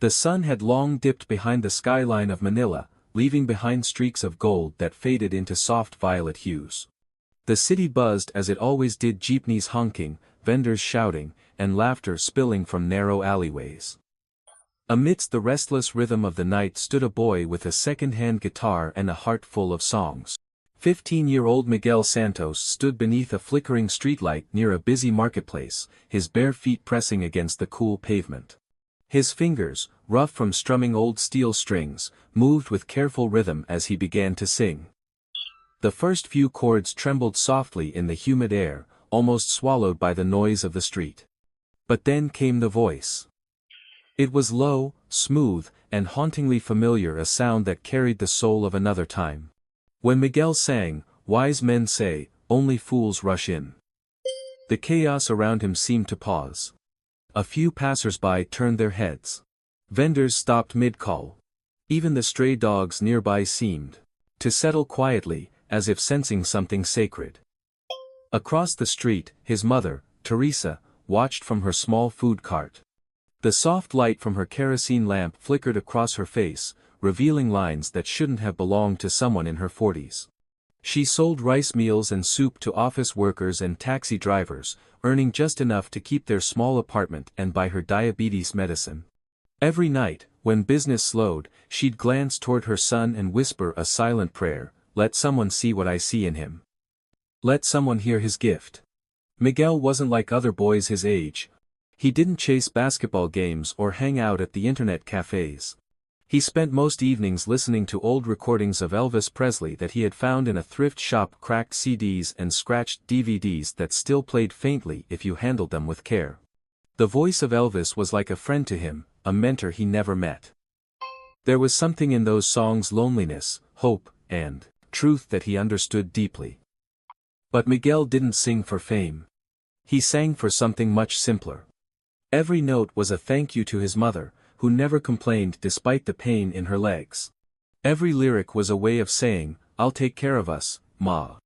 The sun had long dipped behind the skyline of Manila, leaving behind streaks of gold that faded into soft violet hues. The city buzzed as it always did, jeepneys honking, vendors shouting, and laughter spilling from narrow alleyways. Amidst the restless rhythm of the night stood a boy with a second-hand guitar and a heart full of songs. 15-year-old Miguel Santos stood beneath a flickering streetlight near a busy marketplace, his bare feet pressing against the cool pavement. His fingers, rough from strumming old steel strings, moved with careful rhythm as he began to sing. The first few chords trembled softly in the humid air, almost swallowed by the noise of the street. But then came the voice. It was low, smooth, and hauntingly familiar, a sound that carried the soul of another time. When Miguel sang, wise men say, only fools rush in. The chaos around him seemed to pause. A few passers-by turned their heads. Vendors stopped mid-call. Even the stray dogs nearby seemed to settle quietly, as if sensing something sacred. Across the street, his mother, Teresa, watched from her small food cart. The soft light from her kerosene lamp flickered across her face, revealing lines that shouldn't have belonged to someone in her 40s. She sold rice meals and soup to office workers and taxi drivers, earning just enough to keep their small apartment and buy her diabetes medicine. Every night, when business slowed, she'd glance toward her son and whisper a silent prayer, "Let someone see what I see in him. Let someone hear his gift." Miguel wasn't like other boys his age. He didn't chase basketball games or hang out at the internet cafes. He spent most evenings listening to old recordings of Elvis Presley that he had found in a thrift shop, cracked CDs and scratched DVDs that still played faintly if you handled them with care. The voice of Elvis was like a friend to him, a mentor he never met. There was something in those songs, loneliness, hope, and truth that he understood deeply. But Miguel didn't sing for fame. He sang for something much simpler. Every note was a thank you to his mother, who never complained despite the pain in her legs. Every lyric was a way of saying, "I'll take care of us, Ma."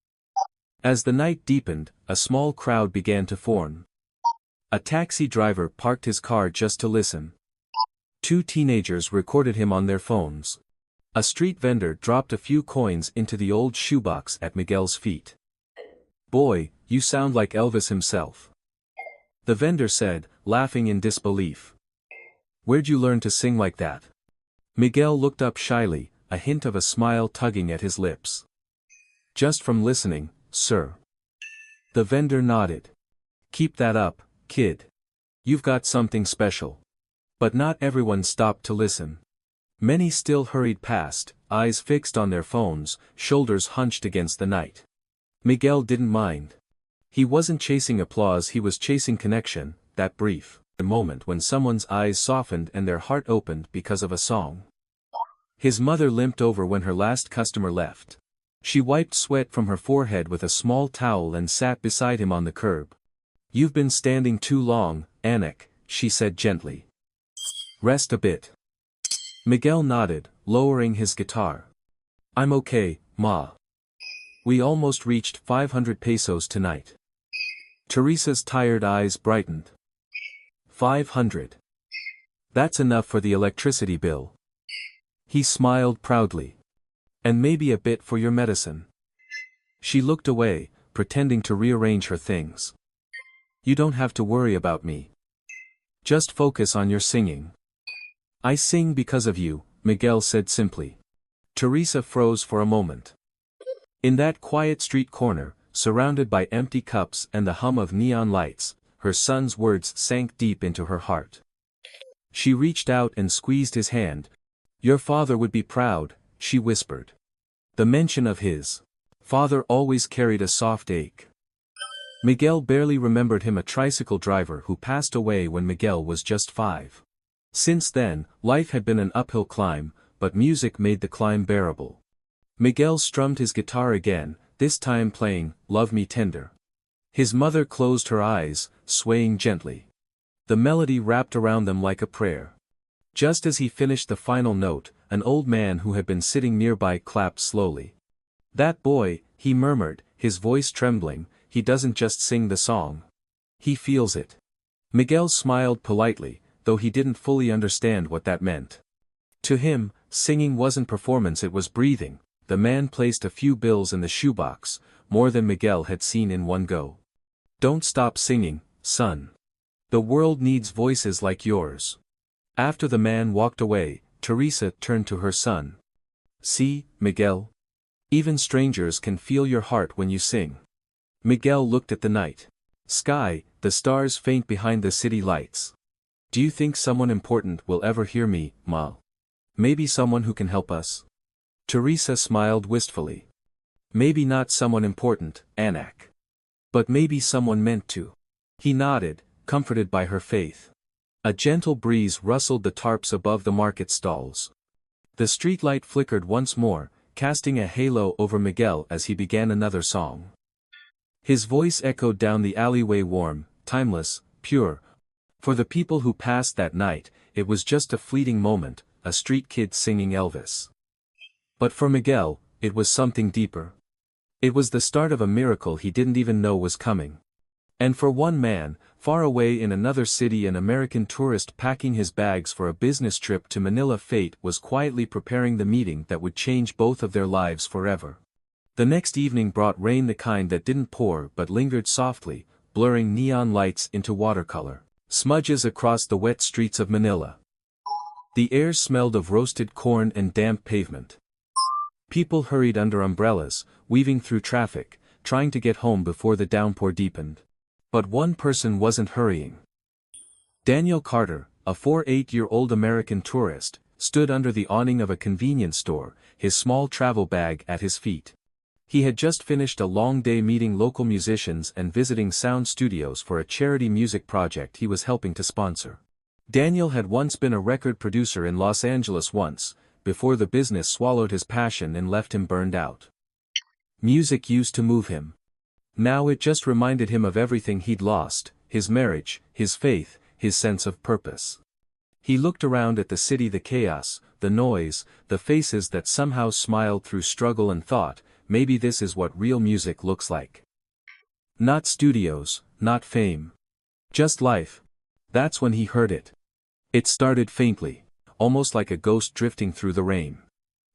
As the night deepened, a small crowd began to form. A taxi driver parked his car just to listen. Two teenagers recorded him on their phones. A street vendor dropped a few coins into the old shoebox at Miguel's feet. "Boy, you sound like Elvis himself," the vendor said, laughing in disbelief. "Where'd you learn to sing like that?" Miguel looked up shyly, a hint of a smile tugging at his lips. "Just from listening, sir." The vendor nodded. "Keep that up, kid. You've got something special." But not everyone stopped to listen. Many still hurried past, eyes fixed on their phones, shoulders hunched against the night. Miguel didn't mind. He wasn't chasing applause, he was chasing connection, that brief moment when someone's eyes softened and their heart opened because of a song. His mother limped over when her last customer left. She wiped sweat from her forehead with a small towel and sat beside him on the curb. "You've been standing too long, Anik," she said gently. "Rest a bit." Miguel nodded, lowering his guitar. "I'm okay, Ma. We almost reached 500 pesos tonight." Teresa's tired eyes brightened. 500. That's enough for the electricity bill." He smiled proudly. "And maybe a bit for your medicine." She looked away, pretending to rearrange her things. "You don't have to worry about me. Just focus on your singing." "I sing because of you," Miguel said simply. Teresa froze for a moment. In that quiet street corner, surrounded by empty cups and the hum of neon lights, her son's words sank deep into her heart. She reached out and squeezed his hand. "Your father would be proud," she whispered. The mention of his father always carried a soft ache. Miguel barely remembered him, a tricycle driver who passed away when Miguel was just 5. Since then, life had been an uphill climb, but music made the climb bearable. Miguel strummed his guitar again, this time playing "Love Me Tender." His mother closed her eyes, swaying gently. The melody wrapped around them like a prayer. Just as he finished the final note, an old man who had been sitting nearby clapped slowly. "That boy," he murmured, his voice trembling, "he doesn't just sing the song. He feels it." Miguel smiled politely, though he didn't fully understand what that meant. To him, singing wasn't performance, it was breathing. The man placed a few bills in the shoebox, more than Miguel had seen in one go. Don't stop singing, son. The world needs voices like yours. After the man walked away, Teresa turned to her son. See, Miguel? Even strangers can feel your heart when you sing. Miguel looked at the night sky, the stars faint behind the city lights. Do you think someone important will ever hear me, Ma? Maybe someone who can help us? Teresa smiled wistfully. Maybe not someone important, Anak. But maybe someone meant to. He nodded, comforted by her faith. A gentle breeze rustled the tarps above the market stalls. The streetlight flickered once more, casting a halo over Miguel as he began another song. His voice echoed down the alleyway, warm, timeless, pure. For the people who passed that night, it was just a fleeting moment, a street kid singing Elvis. But for Miguel, it was something deeper. It was the start of a miracle he didn't even know was coming. And for one man, far away in another city, an American tourist packing his bags for a business trip to Manila, fate was quietly preparing the meeting that would change both of their lives forever. The next evening brought rain, the kind that didn't pour but lingered softly, blurring neon lights into watercolor smudges across the wet streets of Manila. The air smelled of roasted corn and damp pavement. People hurried under umbrellas, weaving through traffic, trying to get home before the downpour deepened. But one person wasn't hurrying. Daniel Carter, a 48-year-old American tourist, stood under the awning of a convenience store, his small travel bag at his feet. He had just finished a long day meeting local musicians and visiting sound studios for a charity music project he was helping to sponsor. Daniel had once been a record producer in Los Angeles before the business swallowed his passion and left him burned out. Music used to move him. Now it just reminded him of everything he'd lost, his marriage, his faith, his sense of purpose. He looked around at the city, the chaos, the noise, the faces that somehow smiled through struggle, and thought, maybe this is what real music looks like. Not studios, not fame. Just life. That's when he heard it. It started faintly, almost like a ghost drifting through the rain.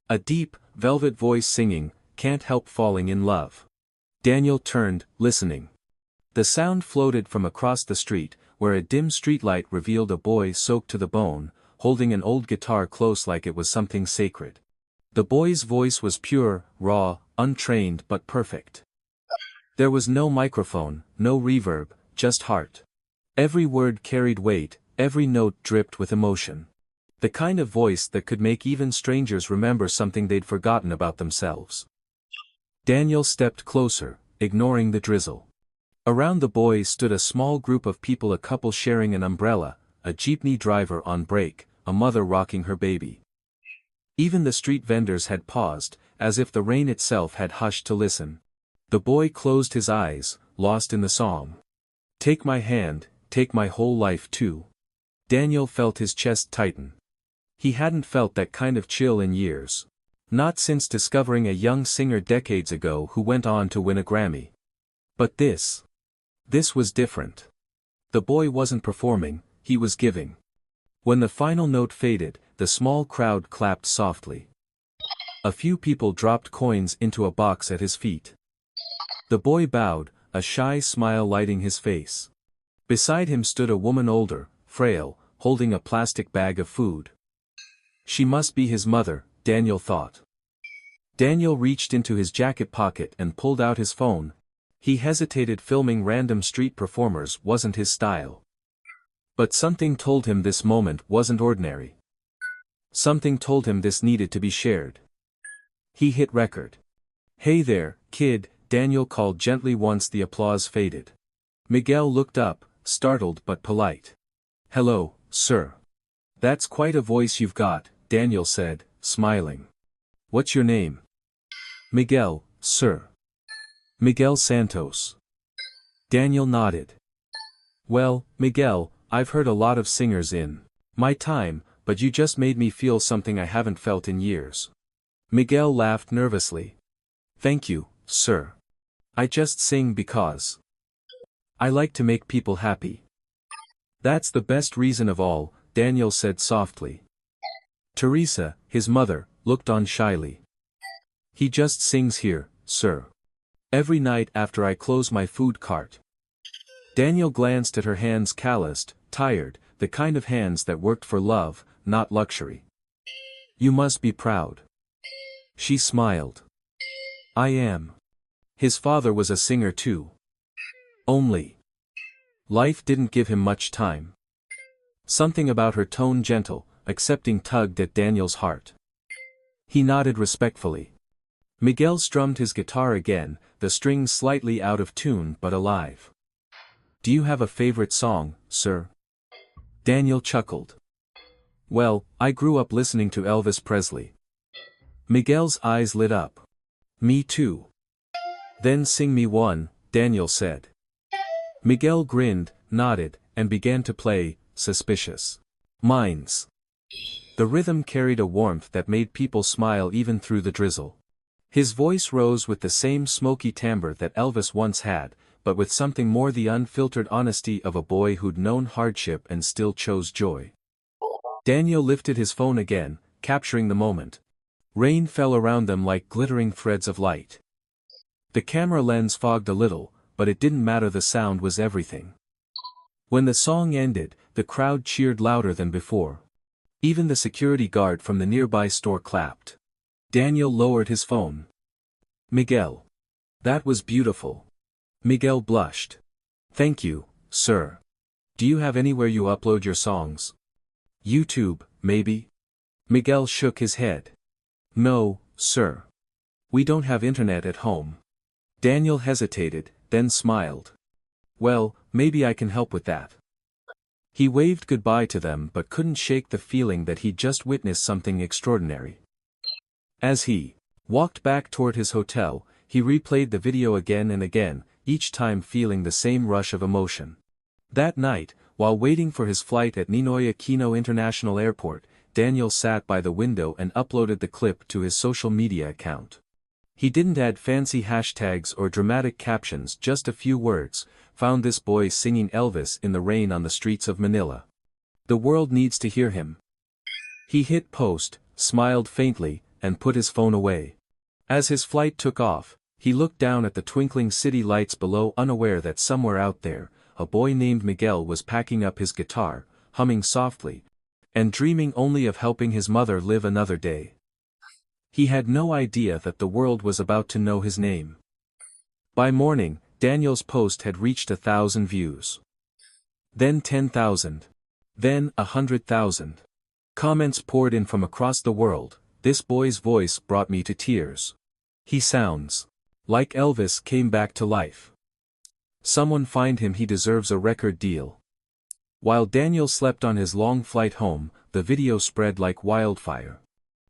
A deep, velvet voice singing, "Can't Help Falling in Love." Daniel turned, listening. The sound floated from across the street, where a dim streetlight revealed a boy soaked to the bone, holding an old guitar close like it was something sacred. The boy's voice was pure, raw, untrained but perfect. There was no microphone, no reverb, just heart. Every word carried weight, every note dripped with emotion. The kind of voice that could make even strangers remember something they'd forgotten about themselves. Daniel stepped closer, ignoring the drizzle. Around the boy stood a small group of people, a couple sharing an umbrella, a jeepney driver on break, a mother rocking her baby. Even the street vendors had paused, as if the rain itself had hushed to listen. The boy closed his eyes, lost in the song. Take my hand, take my whole life too. Daniel felt his chest tighten. He hadn't felt that kind of chill in years. Not since discovering a young singer decades ago who went on to win a Grammy. But this was different. The boy wasn't performing, he was giving. When the final note faded, the small crowd clapped softly. A few people dropped coins into a box at his feet. The boy bowed, a shy smile lighting his face. Beside him stood a woman, older, frail, holding a plastic bag of food. She must be his mother, Daniel thought. Daniel reached into his jacket pocket and pulled out his phone. He hesitated. Filming random street performers wasn't his style. But something told him this moment wasn't ordinary. Something told him this needed to be shared. He hit record. Hey there, kid, Daniel called gently once the applause faded. Miguel looked up, startled but polite. Hello, sir. That's quite a voice you've got, Daniel said, smiling. What's your name? Miguel, sir. Miguel Santos. Daniel nodded. Well, Miguel, I've heard a lot of singers in my time, but you just made me feel something I haven't felt in years. Miguel laughed nervously. Thank you, sir. I just sing because I like to make people happy. That's the best reason of all, Daniel said softly. Teresa, his mother, looked on shyly. He just sings here, sir. Every night after I close my food cart. Daniel glanced at her hands, calloused, tired, the kind of hands that worked for love, not luxury. You must be proud. She smiled. I am. His father was a singer too. Only. Life didn't give him much time. Something about her tone, gentle, accepting, tugged at Daniel's heart. He nodded respectfully. Miguel strummed his guitar again, the strings slightly out of tune but alive. Do you have a favorite song, sir? Daniel chuckled. Well, I grew up listening to Elvis Presley. Miguel's eyes lit up. Me too. Then sing me one, Daniel said. Miguel grinned, nodded, and began to play, Suspicious Minds. The rhythm carried a warmth that made people smile even through the drizzle. His voice rose with the same smoky timbre that Elvis once had, but with something more, the unfiltered honesty of a boy who'd known hardship and still chose joy. Daniel lifted his phone again, capturing the moment. Rain fell around them like glittering threads of light. The camera lens fogged a little, but it didn't matter, the sound was everything. When the song ended, the crowd cheered louder than before. Even the security guard from the nearby store clapped. Daniel lowered his phone. Miguel. That was beautiful. Miguel blushed. Thank you, sir. Do you have anywhere you upload your songs? YouTube, maybe? Miguel shook his head. No, sir. We don't have internet at home. Daniel hesitated, then smiled. Well, maybe I can help with that. He waved goodbye to them but couldn't shake the feeling that he'd just witnessed something extraordinary. As he walked back toward his hotel, he replayed the video again and again, each time feeling the same rush of emotion. That night, while waiting for his flight at Ninoy Aquino International Airport, Daniel sat by the window and uploaded the clip to his social media account. He didn't add fancy hashtags or dramatic captions, just a few words. Found this boy singing Elvis in the rain on the streets of Manila. The world needs to hear him. He hit post, smiled faintly, and put his phone away. As his flight took off, he looked down at the twinkling city lights below, unaware that somewhere out there, a boy named Miguel was packing up his guitar, humming softly, and dreaming only of helping his mother live another day. He had no idea that the world was about to know his name. By morning, Daniel's post had reached 1,000 views. Then 10,000. Then 100,000. Comments poured in from across the world. This boy's voice brought me to tears. He sounds like Elvis came back to life. Someone find him, he deserves a record deal. While Daniel slept on his long flight home, the video spread like wildfire.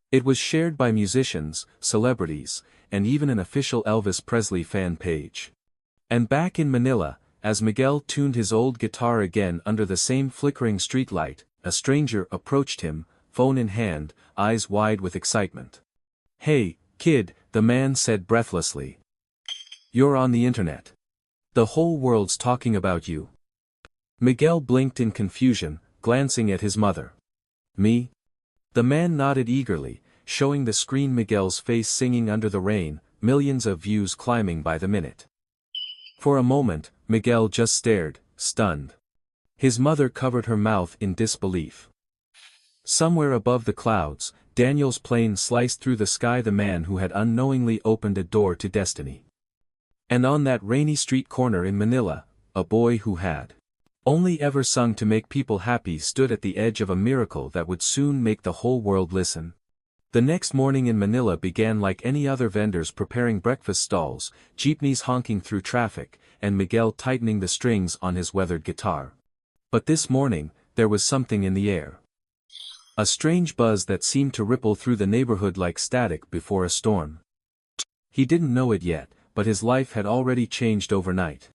It was shared by musicians, celebrities, and even an official Elvis Presley fan page. And back in Manila, as Miguel tuned his old guitar again under the same flickering streetlight, a stranger approached him, phone in hand, eyes wide with excitement. Hey, kid, the man said breathlessly. You're on the internet. The whole world's talking about you. Miguel blinked in confusion, glancing at his mother. Me? The man nodded eagerly, showing the screen Miguel's face singing under the rain, millions of views climbing by the minute. For a moment, Miguel just stared, stunned. His mother covered her mouth in disbelief. Somewhere above the clouds, Daniel's plane sliced through the sky, the man who had unknowingly opened a door to destiny. And on that rainy street corner in Manila, a boy who had only ever sung to make people happy stood at the edge of a miracle that would soon make the whole world listen. The next morning in Manila began like any other, vendors preparing breakfast stalls, jeepneys honking through traffic, and Miguel tightening the strings on his weathered guitar. But this morning, there was something in the air. A strange buzz that seemed to ripple through the neighborhood like static before a storm. He didn't know it yet, but his life had already changed overnight.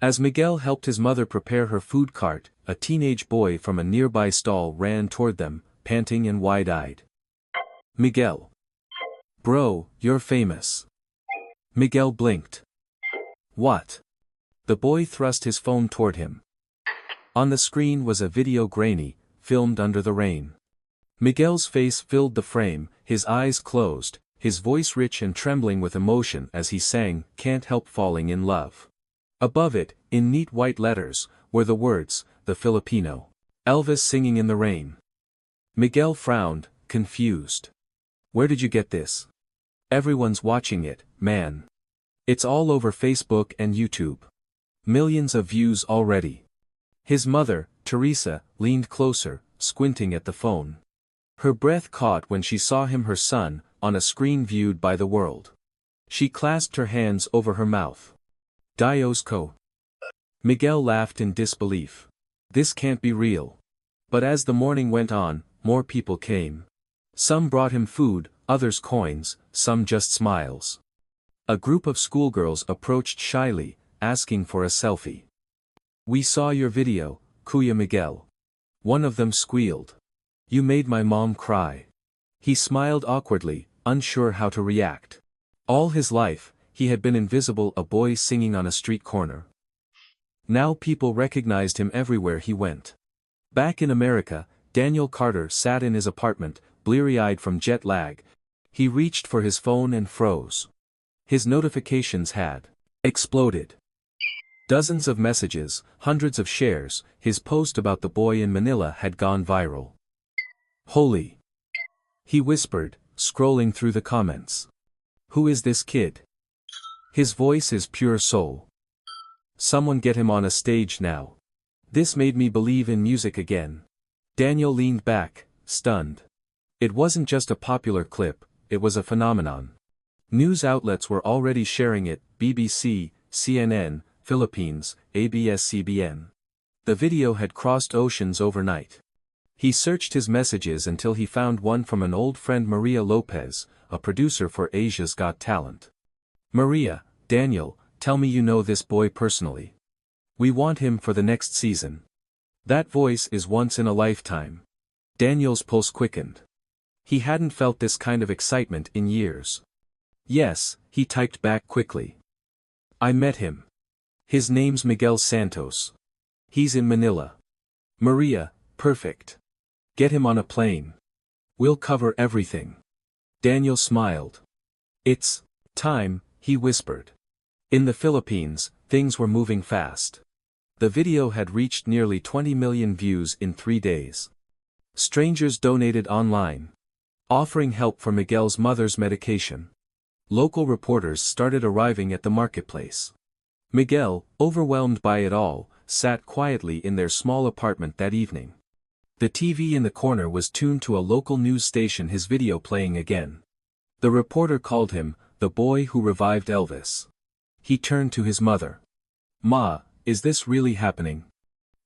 As Miguel helped his mother prepare her food cart, a teenage boy from a nearby stall ran toward them, panting and wide-eyed. Miguel. Bro, you're famous. Miguel blinked. What? The boy thrust his phone toward him. On the screen was a video, grainy, filmed under the rain. Miguel's face filled the frame, his eyes closed, his voice rich and trembling with emotion as he sang, "Can't Help Falling in Love." Above it, in neat white letters, were the words, "The Filipino." Elvis singing in the rain. Miguel frowned, confused. "Where did you get this?" "Everyone's watching it, man. It's all over Facebook and YouTube. Millions of views already." His mother, Teresa, leaned closer, squinting at the phone. Her breath caught when she saw him, her son, on a screen viewed by the world. She clasped her hands over her mouth. "Dios co." Miguel laughed in disbelief. This can't be real. But as the morning went on, more people came. Some brought him food, others coins, some just smiles. A group of schoolgirls approached shyly, asking for a selfie. "We saw your video, Kuya Miguel." One of them squealed. "You made my mom cry." He smiled awkwardly, unsure how to react. All his life, he had been invisible, a boy singing on a street corner. Now people recognized him everywhere he went. Back in America, Daniel Carter sat in his apartment, bleary-eyed from jet lag. He reached for his phone and froze. His notifications had exploded. Dozens of messages, hundreds of shares, his post about the boy in Manila had gone viral. "Holy!" he whispered, scrolling through the comments. "Who is this kid? His voice is pure soul. Someone get him on a stage now. This made me believe in music again." Daniel leaned back, stunned. It wasn't just a popular clip, it was a phenomenon. News outlets were already sharing it: BBC, CNN, Philippines, ABS-CBN. The video had crossed oceans overnight. He searched his messages until he found one from an old friend, Maria Lopez, a producer for Asia's Got Talent. "Maria, Daniel, tell me you know this boy personally. We want him for the next season. That voice is once in a lifetime." Daniel's pulse quickened. He hadn't felt this kind of excitement in years. "Yes," he typed back quickly. "I met him. His name's Miguel Santos. He's in Manila." "Maria, perfect. Get him on a plane. We'll cover everything." Daniel smiled. "It's time," he whispered. In the Philippines, things were moving fast. The video had reached nearly 20 million views in 3 days. Strangers donated online, offering help for Miguel's mother's medication. Local reporters started arriving at the marketplace. Miguel, overwhelmed by it all, sat quietly in their small apartment that evening. The TV in the corner was tuned to a local news station, his video playing again. The reporter called him, "the boy who revived Elvis." He turned to his mother. "Ma, is this really happening?"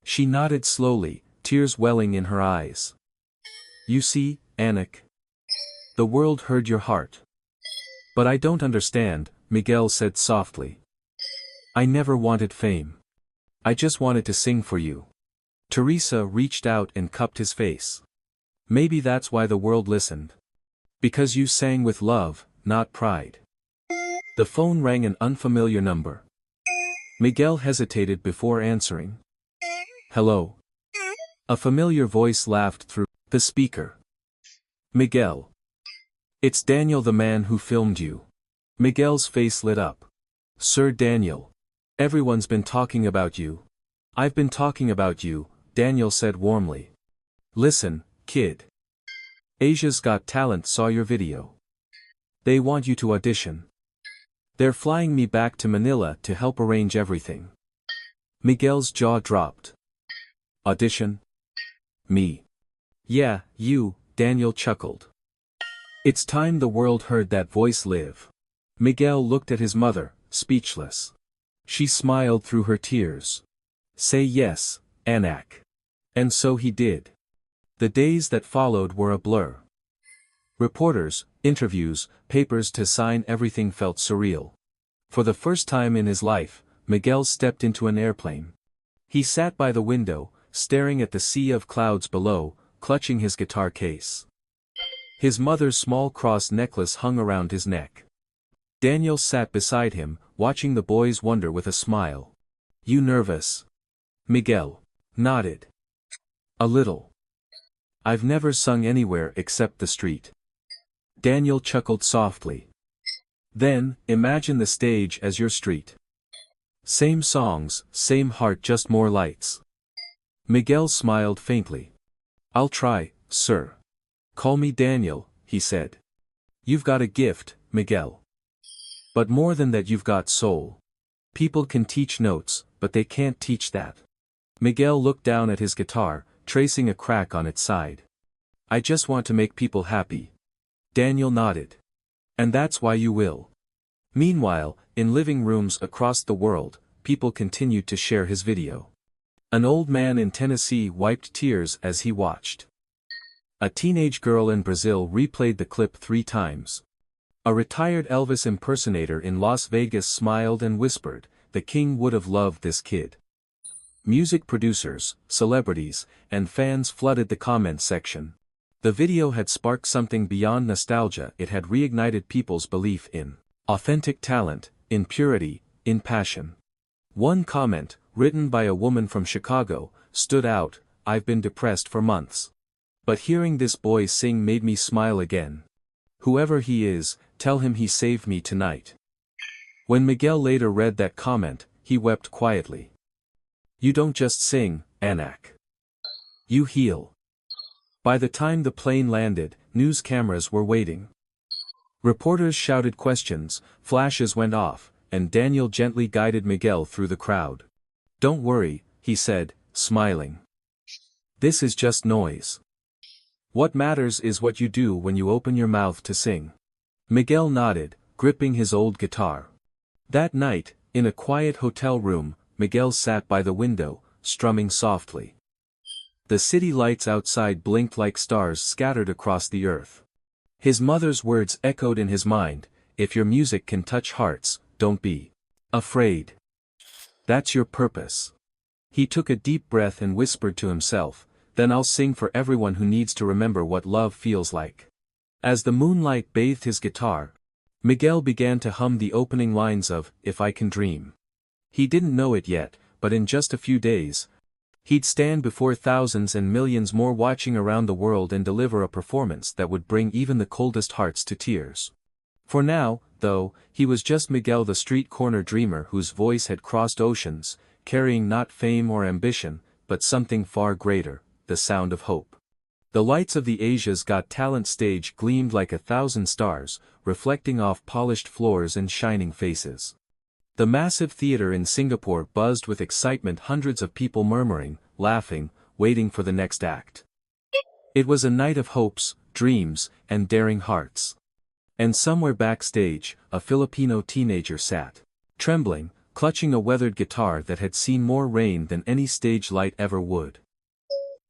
She nodded slowly, tears welling in her eyes. "You see, Anik. The world heard your heart." "But I don't understand," Miguel said softly. "I never wanted fame. I just wanted to sing for you." Teresa reached out and cupped his face. "Maybe that's why the world listened. Because you sang with love, not pride." The phone rang, an unfamiliar number. Miguel hesitated before answering. "Hello?" A familiar voice laughed through the speaker. "Miguel. It's Daniel, the man who filmed you." Miguel's face lit up. "Sir Daniel. Everyone's been talking about you." "I've been talking about you," Daniel said warmly. "Listen, kid. Asia's Got Talent saw your video. They want you to audition. They're flying me back to Manila to help arrange everything." Miguel's jaw dropped. "Audition? Me?" "Yeah, you," Daniel chuckled. It's time the world heard that voice live. Miguel looked at his mother, speechless. She smiled through her tears. "Say yes, Anak." And so he did. The days that followed were a blur. Reporters, interviews, papers to sign, everything felt surreal. For the first time in his life, Miguel stepped into an airplane. He sat by the window, staring at the sea of clouds below, clutching his guitar case. His mother's small cross necklace hung around his neck. Daniel sat beside him, watching the boys wonder with a smile. "You nervous?" Miguel nodded. "A little. I've never sung anywhere except the street. Daniel chuckled softly. Then, imagine the stage as your street. Same songs, same heart, just more lights. Miguel smiled faintly. I'll try, sir. Call me Daniel, he said. You've got a gift, Miguel. But more than that, you've got soul. People can teach notes, but they can't teach that. Miguel looked down at his guitar, tracing a crack on its side. I just want to make people happy. Daniel nodded. And that's why you will. Meanwhile, in living rooms across the world, people continued to share his video. An old man in Tennessee wiped tears as he watched. A teenage girl in Brazil replayed the clip 3 times. A retired Elvis impersonator in Las Vegas smiled and whispered, "The king would have loved this kid." Music producers, celebrities, and fans flooded the comments section. The video had sparked something beyond nostalgia. It had reignited people's belief in authentic talent, in purity, in passion. One comment, written by a woman from Chicago, stood out. I've been depressed for months. But hearing this boy sing made me smile again. Whoever he is, tell him he saved me tonight. When Miguel later read that comment, he wept quietly. You don't just sing, Anak. You heal. By the time the plane landed, news cameras were waiting. Reporters shouted questions, flashes went off, and Daniel gently guided Miguel through the crowd. Don't worry, he said, smiling. This is just noise. What matters is what you do when you open your mouth to sing. Miguel nodded, gripping his old guitar. That night, in a quiet hotel room, Miguel sat by the window, strumming softly. The city lights outside blinked like stars scattered across the earth. His mother's words echoed in his mind, if your music can touch hearts, don't be afraid. That's your purpose. He took a deep breath and whispered to himself, then I'll sing for everyone who needs to remember what love feels like. As the moonlight bathed his guitar, Miguel began to hum the opening lines of If I Can Dream. He didn't know it yet, but in just a few days, he'd stand before thousands and millions more watching around the world and deliver a performance that would bring even the coldest hearts to tears. For now, though, he was just Miguel, the street corner dreamer whose voice had crossed oceans, carrying not fame or ambition, but something far greater, the sound of hope. The lights of the Asia's Got Talent stage gleamed like 1,000 stars, reflecting off polished floors and shining faces. The massive theater in Singapore buzzed with excitement, hundreds of people murmuring, laughing, waiting for the next act. It was a night of hopes, dreams, and daring hearts. And somewhere backstage, a Filipino teenager sat, trembling, clutching a weathered guitar that had seen more rain than any stage light ever would.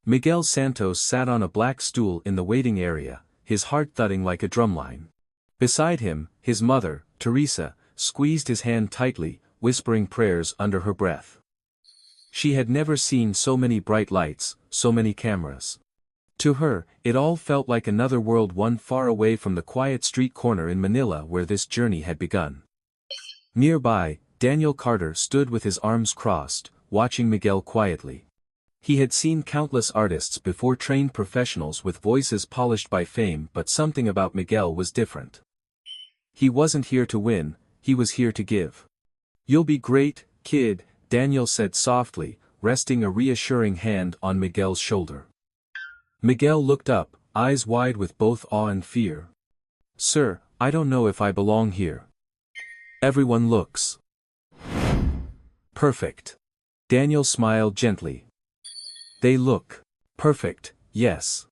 Miguel Santos sat on a black stool in the waiting area, his heart thudding like a drumline. Beside him, his mother, Teresa, squeezed his hand tightly, whispering prayers under her breath. She had never seen so many bright lights, so many cameras. To her, it all felt like another world, one far away from the quiet street corner in Manila where this journey had begun. Nearby, Daniel Carter stood with his arms crossed, watching Miguel quietly. He had seen countless artists before, trained professionals with voices polished by fame, but something about Miguel was different. He wasn't here to win, he was here to give. You'll be great, kid, Daniel said softly, resting a reassuring hand on Miguel's shoulder. Miguel looked up, eyes wide with both awe and fear. Sir, I don't know if I belong here. Everyone looks perfect. Daniel smiled gently. They look perfect, yes.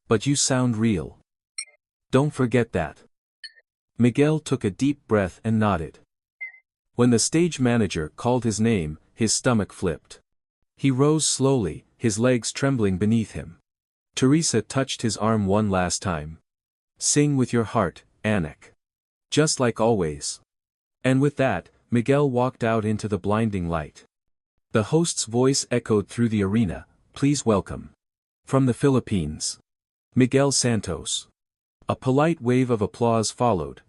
But you sound real. Don't forget that. Miguel took a deep breath and nodded. When the stage manager called his name, his stomach flipped. He rose slowly, his legs trembling beneath him. Teresa touched his arm one last time. Sing with your heart, Anak. Just like always. And with that, Miguel walked out into the blinding light. The host's voice echoed through the arena, please welcome. From the Philippines, Miguel Santos. A polite wave of applause followed.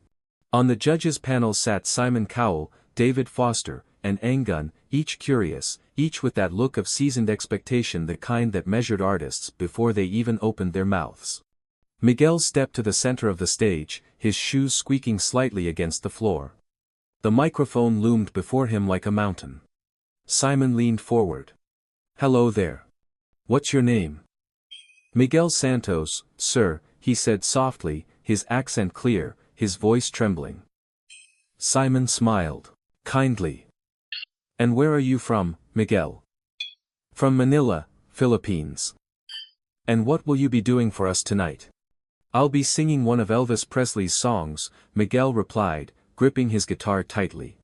On the judges' panel sat Simon Cowell, David Foster, and Angun, each curious, each with that look of seasoned expectation, the kind that measured artists before they even opened their mouths. Miguel stepped to the center of the stage, his shoes squeaking slightly against the floor. The microphone loomed before him like a mountain. Simon leaned forward. "Hello there. What's your name?" "Miguel Santos, sir," he said softly, his accent clear, his voice trembling. Simon smiled kindly. "And where are you from, Miguel?" "From Manila, Philippines." "And what will you be doing for us tonight?" "I'll be singing one of Elvis Presley's songs," Miguel replied, gripping his guitar tightly.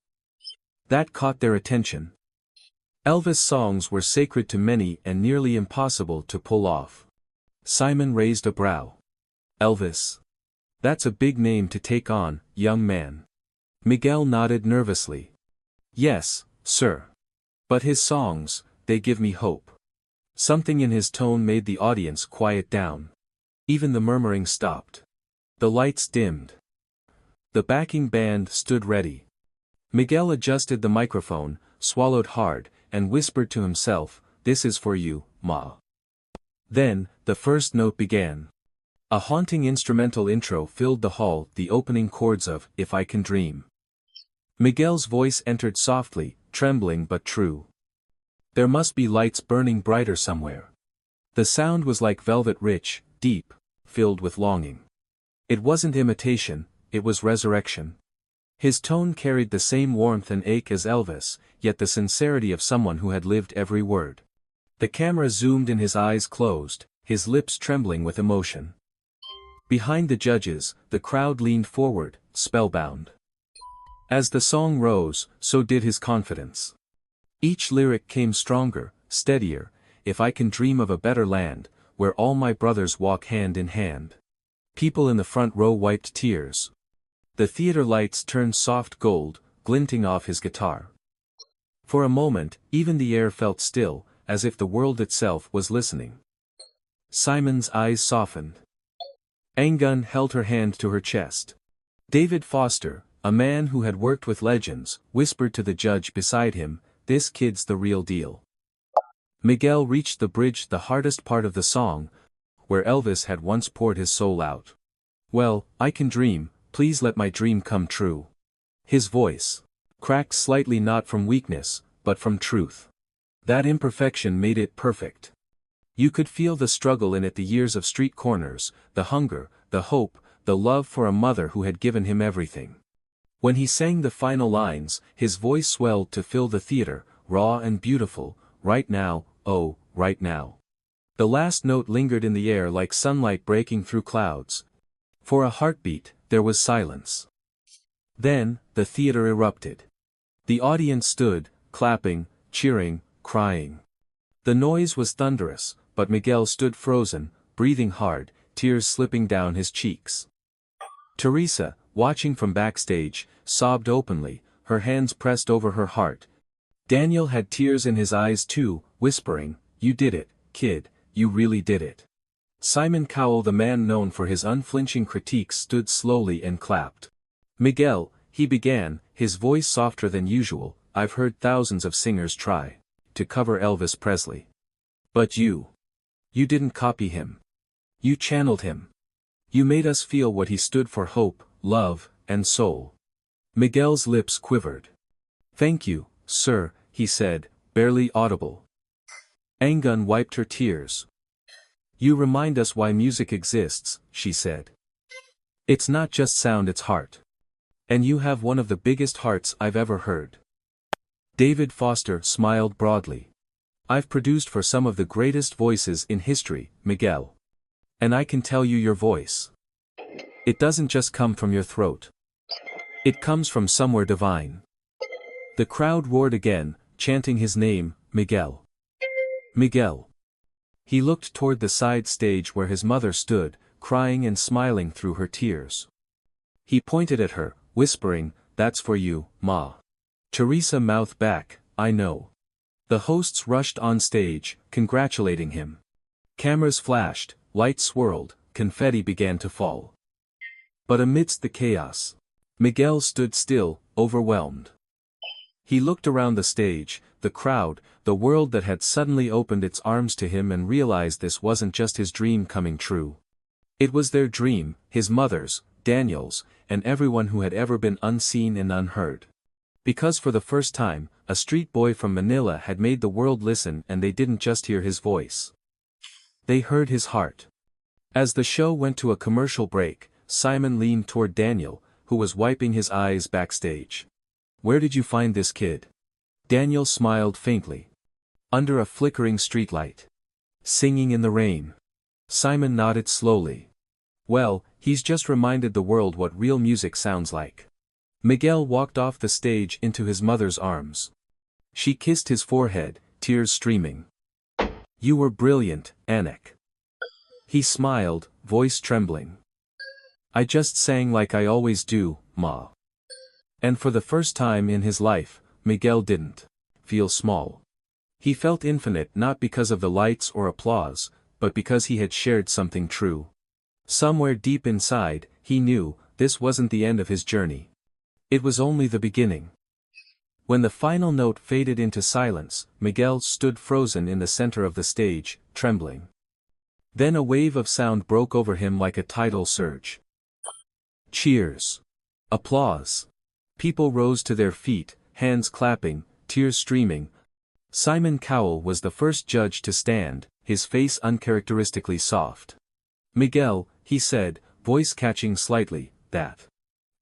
That caught their attention. Elvis songs were sacred to many and nearly impossible to pull off. Simon raised a brow. "Elvis? That's a big name to take on, young man." Miguel nodded nervously. "Yes, sir. But his songs, they give me hope." Something in his tone made the audience quiet down. Even the murmuring stopped. The lights dimmed. The backing band stood ready. Miguel adjusted the microphone, swallowed hard, and whispered to himself, "This is for you, Ma." Then, the first note began. A haunting instrumental intro filled the hall, the opening chords of "If I Can Dream." Miguel's voice entered softly, trembling but true. There must be lights burning brighter somewhere. The sound was like velvet, rich, deep, filled with longing. It wasn't imitation, it was resurrection. His tone carried the same warmth and ache as Elvis, yet the sincerity of someone who had lived every word. The camera zoomed in, his eyes closed, his lips trembling with emotion. Behind the judges, the crowd leaned forward, spellbound. As the song rose, so did his confidence. Each lyric came stronger, steadier. "If I can dream of a better land, where all my brothers walk hand in hand." People in the front row wiped tears. The theater lights turned soft gold, glinting off his guitar. For a moment, even the air felt still, as if the world itself was listening. Simon's eyes softened. Angun held her hand to her chest. David Foster, a man who had worked with legends, whispered to the judge beside him, "This kid's the real deal." Miguel reached the bridge, the hardest part of the song, where Elvis had once poured his soul out. "Well, I can dream, please let my dream come true." His voice cracked slightly, not from weakness, but from truth. That imperfection made it perfect. You could feel the struggle in it, the years of street corners, the hunger, the hope, the love for a mother who had given him everything. When he sang the final lines, his voice swelled to fill the theater, raw and beautiful. "Right now, oh, right now." The last note lingered in the air like sunlight breaking through clouds. For a heartbeat, there was silence. Then, the theater erupted. The audience stood, clapping, cheering, crying. The noise was thunderous, but Miguel stood frozen, breathing hard, tears slipping down his cheeks. Teresa, watching from backstage, sobbed openly, her hands pressed over her heart. Daniel had tears in his eyes too, whispering, "You did it, kid, you really did it." Simon Cowell, the man known for his unflinching critiques, stood slowly and clapped. "Miguel," he began, his voice softer than usual, "I've heard thousands of singers try to cover Elvis Presley. But you didn't copy him. You channeled him. You made us feel what he stood for: hope, love, and soul." Miguel's lips quivered. "Thank you, sir," he said, barely audible. Angun wiped her tears. "You remind us why music exists," she said. "It's not just sound, it's heart. And you have one of the biggest hearts I've ever heard." David Foster smiled broadly. "I've produced for some of the greatest voices in history, Miguel. And I can tell you, your voice, it doesn't just come from your throat. It comes from somewhere divine." The crowd roared again, chanting his name, "Miguel. Miguel." He looked toward the side stage where his mother stood, crying and smiling through her tears. He pointed at her, whispering, "That's for you, Ma." Teresa mouthed back, "I know." The hosts rushed on stage, congratulating him. Cameras flashed, lights swirled, confetti began to fall. But amidst the chaos, Miguel stood still, overwhelmed. He looked around the stage, the crowd, the world that had suddenly opened its arms to him and realized this wasn't just his dream coming true. It was their dream, his mother's, Daniel's, and everyone who had ever been unseen and unheard. Because for the first time, a street boy from Manila had made the world listen, and they didn't just hear his voice. They heard his heart. As the show went to a commercial break, Simon leaned toward Daniel, who was wiping his eyes backstage. "Where did you find this kid?" Daniel smiled faintly. "Under a flickering streetlight. Singing in the rain." Simon nodded slowly. "Well, he's just reminded the world what real music sounds like." Miguel walked off the stage into his mother's arms. She kissed his forehead, tears streaming. "You were brilliant, Anik." He smiled, voice trembling. "I just sang like I always do, Ma." And for the first time in his life, Miguel didn't feel small. He felt infinite, not because of the lights or applause, but because he had shared something true. Somewhere deep inside, he knew, this wasn't the end of his journey. It was only the beginning. When the final note faded into silence, Miguel stood frozen in the center of the stage, trembling. Then a wave of sound broke over him like a tidal surge. Cheers. Applause. People rose to their feet, hands clapping, tears streaming. Simon Cowell was the first judge to stand, his face uncharacteristically soft. "Miguel," he said, voice catching slightly, "that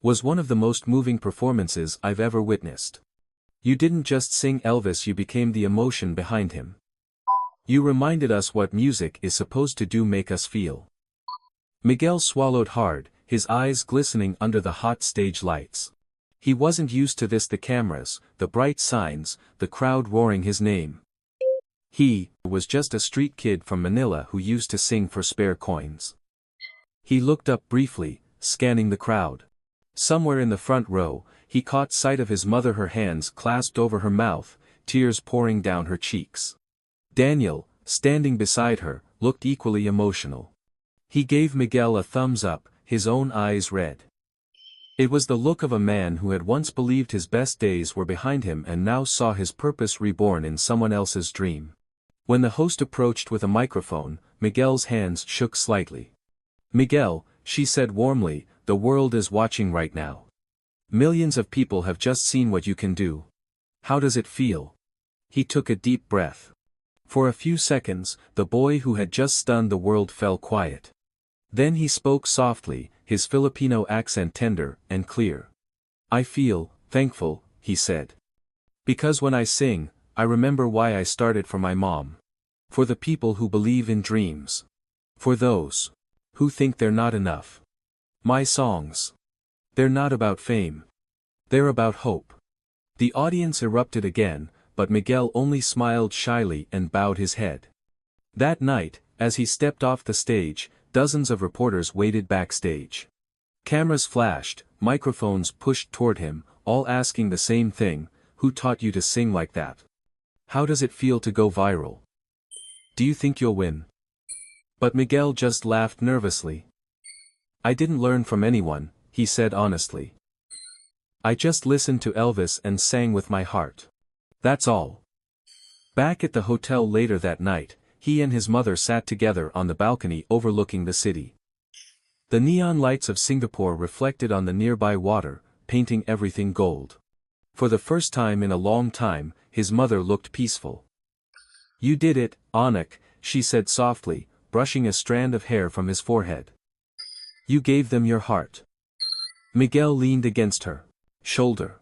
was one of the most moving performances I've ever witnessed. You didn't just sing Elvis, you became the emotion behind him. You reminded us what music is supposed to do, make us feel." Miguel swallowed hard, his eyes glistening under the hot stage lights. He wasn't used to this, the cameras, the bright signs, the crowd roaring his name. He was just a street kid from Manila who used to sing for spare coins. He looked up briefly, scanning the crowd. Somewhere in the front row, he caught sight of his mother, her hands clasped over her mouth, tears pouring down her cheeks. Daniel, standing beside her, looked equally emotional. He gave Miguel a thumbs up, his own eyes red. It was the look of a man who had once believed his best days were behind him and now saw his purpose reborn in someone else's dream. When the host approached with a microphone, Miguel's hands shook slightly. "Miguel," she said warmly, "the world is watching right now. Millions of people have just seen what you can do. How does it feel?" He took a deep breath. For a few seconds, the boy who had just stunned the world fell quiet. Then he spoke softly, his Filipino accent tender and clear. "I feel thankful," he said. "Because when I sing, I remember why I started, for my mom. For the people who believe in dreams. For those who think they're not enough. My songs. They're not about fame. They're about hope." The audience erupted again, but Miguel only smiled shyly and bowed his head. That night, as he stepped off the stage, dozens of reporters waited backstage. Cameras flashed, microphones pushed toward him, all asking the same thing: "Who taught you to sing like that? How does it feel to go viral? Do you think you'll win?" But Miguel just laughed nervously. "I didn't learn from anyone," he said honestly. "I just listened to Elvis and sang with my heart. That's all." Back at the hotel later that night, he and his mother sat together on the balcony overlooking the city. The neon lights of Singapore reflected on the nearby water, painting everything gold. For the first time in a long time, his mother looked peaceful. "You did it, Anik," she said softly, brushing a strand of hair from his forehead. "You gave them your heart." Miguel leaned against her shoulder.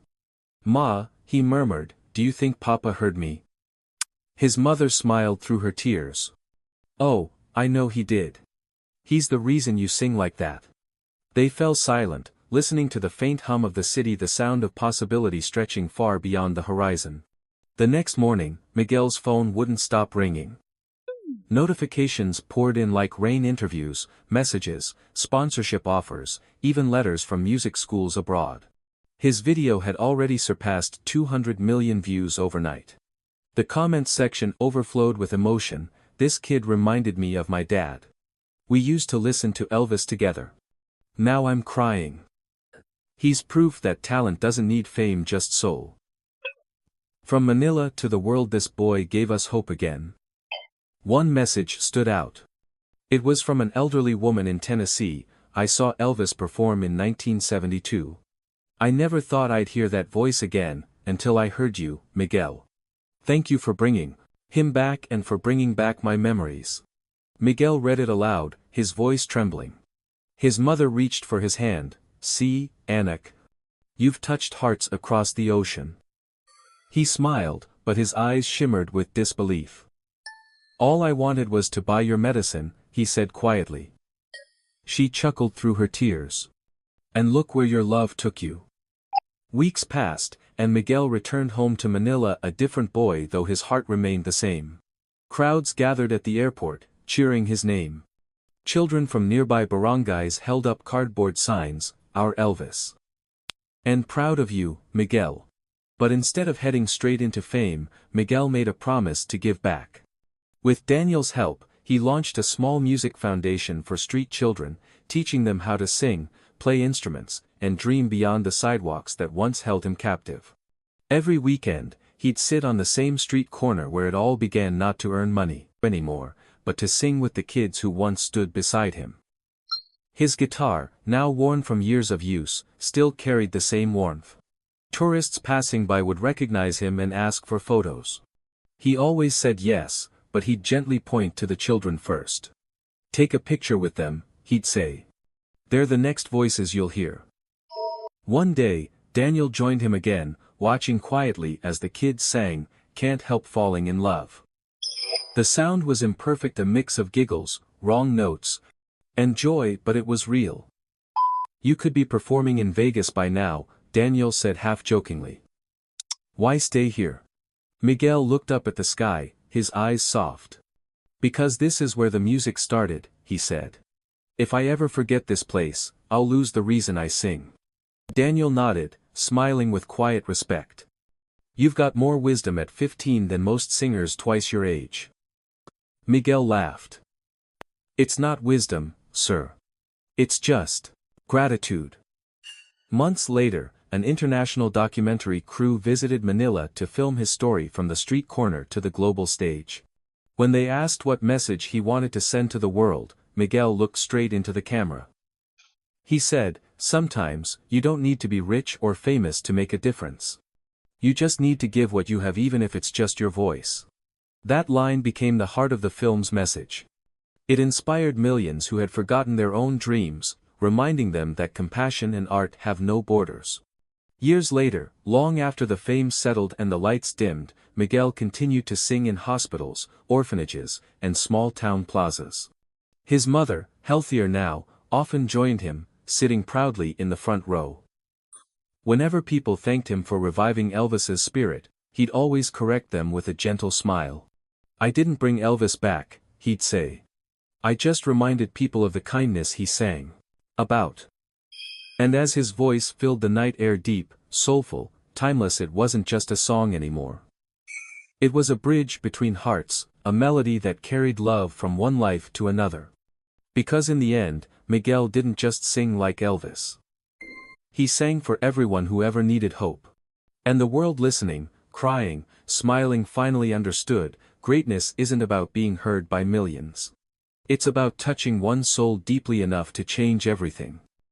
"Ma," he murmured, "do you think Papa heard me?" His mother smiled through her tears. "Oh, I know he did. He's the reason you sing like that." They fell silent, listening to the faint hum of the city, the sound of possibility stretching far beyond the horizon. The next morning, Miguel's phone wouldn't stop ringing. Notifications poured in like rain: interviews, messages, sponsorship offers, even letters from music schools abroad. His video had already surpassed 200 million views overnight. The comments section overflowed with emotion: "This kid reminded me of my dad. We used to listen to Elvis together. Now I'm crying. He's proof that talent doesn't need fame, just soul." From Manila to the world, this boy gave us hope again. One message stood out. It was from an elderly woman in Tennessee. I saw Elvis perform in 1972. I never thought I'd hear that voice again, until I heard you, Miguel. Thank you for bringing him back and for bringing back my memories. Miguel read it aloud, his voice trembling. His mother reached for his hand. See, Anak. You've touched hearts across the ocean. He smiled, but his eyes shimmered with disbelief. All I wanted was to buy your medicine, he said quietly. She chuckled through her tears. And look where your love took you. Weeks passed, and Miguel returned home to Manila a different boy, though his heart remained the same. Crowds gathered at the airport, cheering his name. Children from nearby barangays held up cardboard signs, Our Elvis. And proud of you, Miguel. But instead of heading straight into fame, Miguel made a promise to give back. With Daniel's help, he launched a small music foundation for street children, teaching them how to sing, play instruments, and dream beyond the sidewalks that once held him captive. Every weekend, he'd sit on the same street corner where it all began, not to earn money anymore, but to sing with the kids who once stood beside him. His guitar, now worn from years of use, still carried the same warmth. Tourists passing by would recognize him and ask for photos. He always said yes, but he'd gently point to the children first. Take a picture with them, he'd say. They're the next voices you'll hear. One day, Daniel joined him again, watching quietly as the kids sang, Can't Help Falling in Love. The sound was imperfect, a mix of giggles, wrong notes, and joy, but it was real. You could be performing in Vegas by now, Daniel said half-jokingly. Why stay here? Miguel looked up at the sky, his eyes soft. Because this is where the music started, he said. If I ever forget this place, I'll lose the reason I sing. Daniel nodded, smiling with quiet respect. You've got more wisdom at 15 than most singers twice your age. Miguel laughed. It's not wisdom, sir. It's just gratitude. Months later, an international documentary crew visited Manila to film his story from the street corner to the global stage. When they asked what message he wanted to send to the world, Miguel looked straight into the camera. He said, sometimes, you don't need to be rich or famous to make a difference. You just need to give what you have, even if it's just your voice. That line became the heart of the film's message. It inspired millions who had forgotten their own dreams, reminding them that compassion and art have no borders. Years later, long after the fame settled and the lights dimmed, Miguel continued to sing in hospitals, orphanages, and small-town plazas. His mother, healthier now, often joined him, sitting proudly in the front row. Whenever people thanked him for reviving Elvis's spirit, he'd always correct them with a gentle smile. I didn't bring Elvis back, he'd say. I just reminded people of the kindness he sang about. And as his voice filled the night air, deep, soulful, timeless, it wasn't just a song anymore. It was a bridge between hearts, a melody that carried love from one life to another. Because in the end, Miguel didn't just sing like Elvis. He sang for everyone who ever needed hope. And the world listening, crying, smiling, finally understood, greatness isn't about being heard by millions. It's about touching one soul deeply enough to change everything.